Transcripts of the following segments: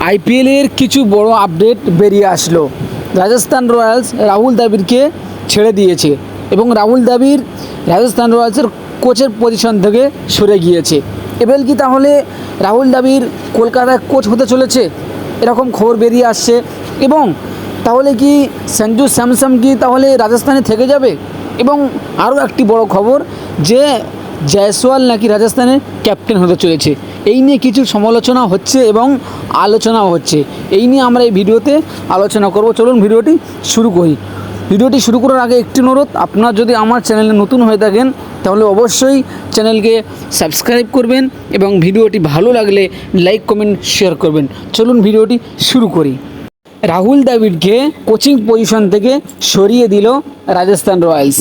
আইপিএলের কিছু বড় আপডেট বেরিয়ে আসলো। রাজস্থান রয়্যালস রাহুল দ্রাবিড়কে ছেড়ে দিয়েছে এবং রাহুল দ্রাবিড় রাজস্থান রয়্যালসের কোচের পজিশন থেকে সরে গিয়েছে। এবার কি তাহলে রাহুল দ্রাবিড় কলকাতায় কোচ হতে চলেছে, এরকম খবর বেরিয়ে আসছে। এবং তাহলে কি সঞ্জু স্যামসন কি তাহলে রাজস্থানে থেকে যাবে? এবং আরও একটি বড় খবর যে জয়সওয়াল নাকি রাজস্থানের ক্যাপ্টেন হতে চলেছে। এই নিয়ে কিছু সমালোচনা হচ্ছে এবং আলোচনাও হচ্ছে। এই নিয়ে আমরা এই ভিডিওতে আলোচনা করব। চলুন ভিডিওটি শুরু করি। ভিডিওটি শুরু করার আগে একটি অনুরোধ, আপনারা যদি আমার চ্যানেলে নতুন হয়ে থাকেন তাহলে অবশ্যই চ্যানেলকে সাবস্ক্রাইব করবেন এবং ভিডিওটি ভালো লাগলে লাইক কমেন্ট শেয়ার করবেন। চলুন ভিডিওটি শুরু করি। রাহুল দ্রাবিড়কে কোচিং পজিশন থেকে সরিয়ে দিল রাজস্থান রয়্যালস।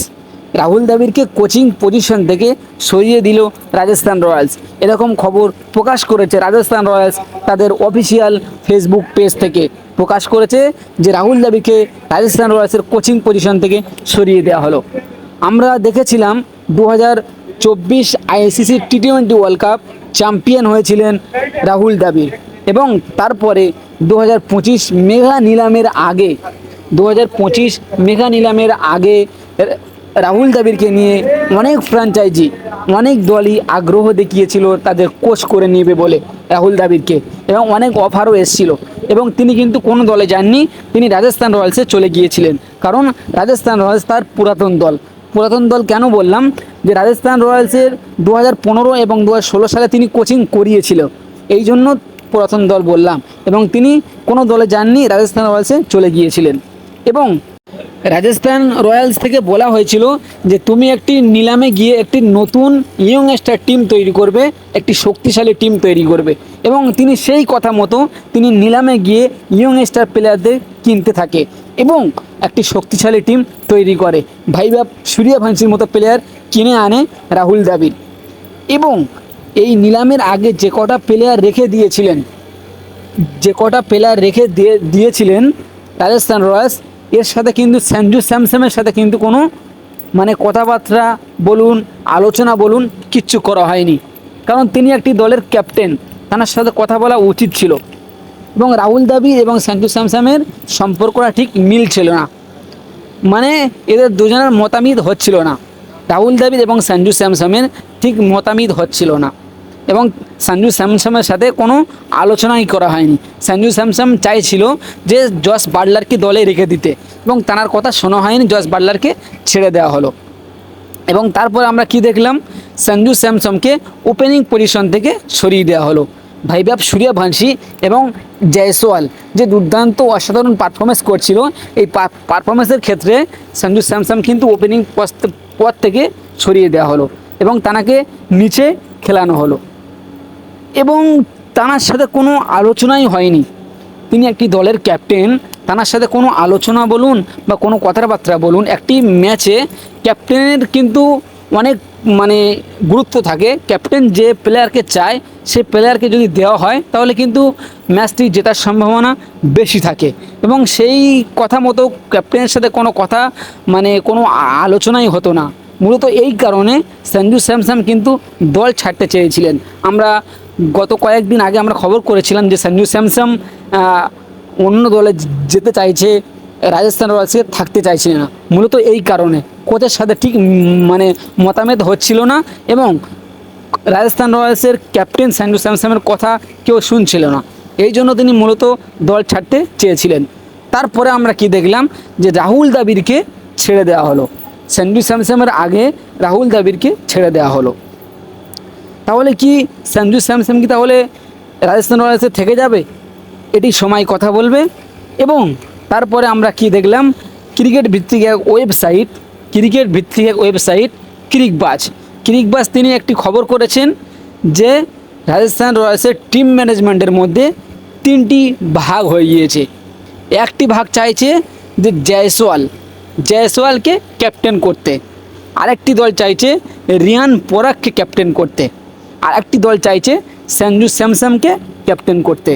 রাহুল দ্রাবিড়কে কোচিং পজিশন থেকে সরিয়ে দিল রাজস্থান রয়্যালস, এরকম খবর প্রকাশ করেছে রাজস্থান রয়্যালস তাদের অফিসিয়াল ফেসবুক পেজ থেকে। প্রকাশ করেছে যে রাহুল দ্রাবিড়কে রাজস্থান রয়্যালসের কোচিং পজিশন থেকে সরিয়ে দেওয়া হলো। আমরা দেখেছিলাম 2024 আইসিসি টি20 ওয়ার্ল্ড কাপ চ্যাম্পিয়ন হয়েছিলেন রাহুল দ্রাবিড় এবং তারপরে 2025 মেগা নিলামের আগে 2025 মেগা নিলামের আগে রাহুল দ্রাবিড়কে নিয়ে অনেক ফ্র্যাঞ্চাইজি অনেক দলই আগ্রহ দেখিয়েছিল তাদের কোচ করে নেবে বলে রাহুল দ্রাবিড়কে, এবং অনেক অফারও এসেছিল এবং তিনি কিন্তু কোনো দলে যাননি, তিনি রাজস্থান রয়্যালসে চলে গিয়েছিলেন। কারণ রাজস্থান রয়্যালস তার পুরাতন দল কেন বললাম যে রাজস্থান রয়্যালসের 2015 এবং 2016 সালে তিনি কোচিং করিয়েছিল, এই জন্য পুরাতন দল বললাম। এবং তিনি কোনো দলে যাননি, রাজস্থান রয়্যালসে চলে গিয়েছিলেন। এবং রাজস্থান রয়্যালস থেকে বলা হয়েছিল যে তুমি একটি নিলামে গিয়ে একটি নতুন ইয়ংস্টার টিম তৈরি করবে, একটি শক্তিশালী টিম তৈরি করবে। এবং তিনি সেই কথা মতো তিনি নিলামে গিয়ে ইয়ংস্টার প্লেয়ারদের কিনতে থাকে এবং একটি শক্তিশালী টিম তৈরি করে। ভাইভাব সূর্যবংশীর মতো প্লেয়ার কিনে আনে রাহুল দ্রাবিড়। এবং এই নিলামের আগে যে কটা প্লেয়ার রেখে দিয়েছিলেন রাজস্থান রয়্যালস, এর সাথে কিন্তু সঞ্জু স্যামসনের সাথে কিন্তু কোনো কথাবার্তা বলুন, আলোচনা বলুন, কিচ্ছু করা হয়নি। কারণ তিনি একটি দলের ক্যাপ্টেন, তার সাথে কথা বলা উচিত ছিল। এবং রাহুল দ্রাবিড় এবং সঞ্জু স্যামসনের সম্পর্কটা ঠিক মিলছিল না, এদের দুজনের মতামিত হচ্ছিল না। রাহুল দ্রাবিড় এবং সঞ্জু স্যামসনের ঠিক মতামিত হচ্ছিল না এবং সঞ্জু স্যামসনের সাথে কোনো আলোচনাই করা হয়নি। সঞ্জু স্যামসন চাইছিল যে জস বাটলারকে দলে রেখে দিতে এবং তার কথা শোনা হয়নি, জস বাটলারকে ছেড়ে দেওয়া হলো। এবং তারপর আমরা কি দেখলাম, সঞ্জু স্যামসনকে ওপেনিং পজিশন থেকে সরিয়ে দেওয়া হলো। ভাইভাব সূর্যবংশী এবং জয়সওয়াল যে দুর্দান্ত অসাধারণ পারফরমেন্স করছিল, এই পারফরমেন্সের ক্ষেত্রে সঞ্জু স্যামসন কিন্তু ওপেনিং পদ থেকে সরিয়ে দেওয়া হলো এবং তাকে নিচে খেলানো হলো। এবং তার সাথে কোনো আলোচনাই হয়নি। তিনি একটি দলের ক্যাপ্টেন, তার সাথে কোনো আলোচনা বলুন বা কোনো কথাবার্তা বলুন, একটি ম্যাচে ক্যাপ্টেনের কিন্তু অনেক গুরুত্ব থাকে। ক্যাপ্টেন যে প্লেয়ারকে চায় সে প্লেয়ারকে যদি দেওয়া হয় তাহলে কিন্তু ম্যাচটি জেতার সম্ভাবনা বেশি থাকে। এবং সেই কথা মতো ক্যাপ্টেনের সাথে কোনো কথা কোনো আলোচনাই হতো না। মূলত এই কারণে সঞ্জু স্যামসন কিন্তু দল ছাড়তে চেয়েছিলেন। আমরা গত কয়েকদিন আগে আমরা খবর করেছিলাম যে সঞ্জু স্যামসন অন্য দলে যেতে চাইছে, রাজস্থান রয়্যালসে থাকতে চাইছে না। মূলত এই কারণে কোচের সাথে ঠিক মতামত হচ্ছিল না এবং রাজস্থান রয়্যালসের ক্যাপ্টেন সঞ্জু স্যামসনের কথা কেউ শুনছিল না, এই জন্য তিনি মূলত দল ছাড়তে চেয়েছিলেন। তারপরে আমরা কি দেখলাম যে রাহুল দ্রাবিড়কে ছেড়ে দেওয়া হলো। সঞ্জু স্যামসনের আগে রাহুল দ্রাবিড়কে ছেড়ে দেওয়া হলো। তাহলে কি সঞ্জু স্যামসন কি তাহলে রাজস্থান রয়্যালসে থেকে যাবে? এটি সময় কথা বলবে। এবং তারপরে আমরা কি দেখলাম, ক্রিকেট ভিত্তিক এক ওয়েবসাইট ক্রিকবাজ তিনি একটি খবর করেছেন যে রাজস্থান রয়্যালসের টিম ম্যানেজমেন্টের মধ্যে 3টি ভাগ হয়ে গিয়েছে। একটি ভাগ চাইছে যে জয়সওয়ালকে ক্যাপ্টেন করতে, আরেকটি দল চাইছে রিয়ান পরাগকে ক্যাপ্টেন করতে, আর একটি দল চাইছে সঞ্জু স্যামসনকে ক্যাপ্টেন করতে।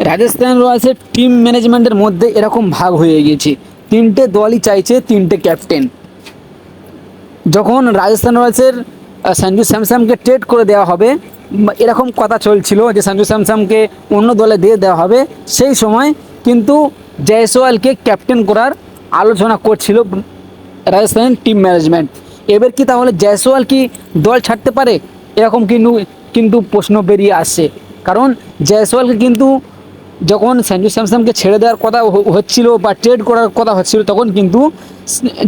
রাজস্থান রয়্যালসের টিম ম্যানেজমেন্টের মধ্যে এরকম ভাগ হয়ে গিয়েছে, 3টে দলই চাইছে 3টে ক্যাপ্টেন। যখন রাজস্থান রয়্যালসের সঞ্জু স্যামসনকে ট্রেড করে দেওয়া হবে এরকম কথা চলছিল যে সঞ্জু স্যামসনকে অন্য দলে দিয়ে দেওয়া হবে, সেই সময় কিন্তু জয়সওয়ালকে ক্যাপ্টেন করার আলোচনা করছিল রাজস্থানের টিম ম্যানেজমেন্ট। এবার কি তাহলে জয়সওয়াল কি দল ছাড়তে পারে, এরকম কিন্তু প্রশ্ন বেরিয়ে আসছে। কারণ জয়সওয়ালকে কিন্তু যখন সঞ্জু স্যামসনকে ছেড়ে দেওয়ার কথা হচ্ছিল বা ট্রেড করার কথা হচ্ছিল, তখন কিন্তু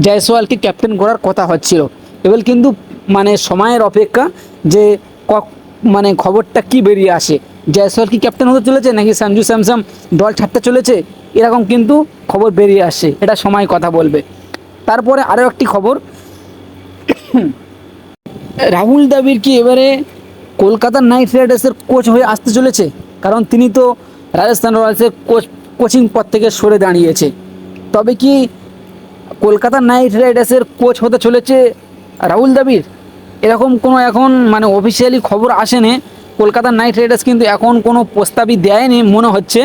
জয়সওয়ালকে ক্যাপ্টেন করার কথা হচ্ছিল। এবার কিন্তু মানে সময়ের অপেক্ষা যে মানে খবরটা কি বেরিয়ে আসে, জয়সওয়াল কি ক্যাপ্টেন হতে চলেছে নাকি সঞ্জু স্যামসন দল ছাড়তে চলেছে, এরকম কিন্তু খবর বেরিয়ে আসছে। এটা সময় কথা বলবে। তারপরে আরও একটি খবর, রাহুল দ্রাবিড় কি এবারে কলকাতা নাইট রাইডার্সের কোচ হয়ে আসতে চলেছে? কারণ তিনি তো রাজস্থান রয়্যালসের কোচিং পদ থেকে সরে দাঁড়িয়েছে। তবে কি কলকাতা নাইট রাইডার্সের কোচ হতে চলেছে রাহুল দ্রাবিড়? এরকম কোনো এখন মানে অফিসিয়ালি খবর আসেনি। কলকাতা নাইট রাইডার্স কিন্তু এখন কোনো প্রস্তাবই দেয়নি মনে হচ্ছে।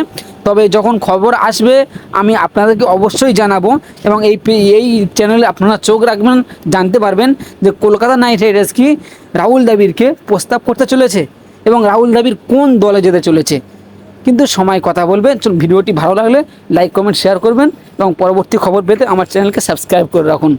তবে যখন খবর আসবে আমি আপনাদেরকে অবশ্যই জানাবো, এবং এই চ্যানেলে আপনারা চোখ রাখবেন, জানতে পারবেন যে কলকাতা নাইট রাইডার্স কি রাহুল দ্রাবিড়কে প্রস্তাব করতে চলেছে এবং রাহুল দ্রাবিড় কোন দলে যেতে চলেছে। কিন্তু সময় কথা বলবে। চলুন, ভিডিওটি ভালো লাগলে লাইক কমেন্ট শেয়ার করবেন এবং পরবর্তী খবর পেতে আমার চ্যানেলকে সাবস্ক্রাইব করে রাখুন।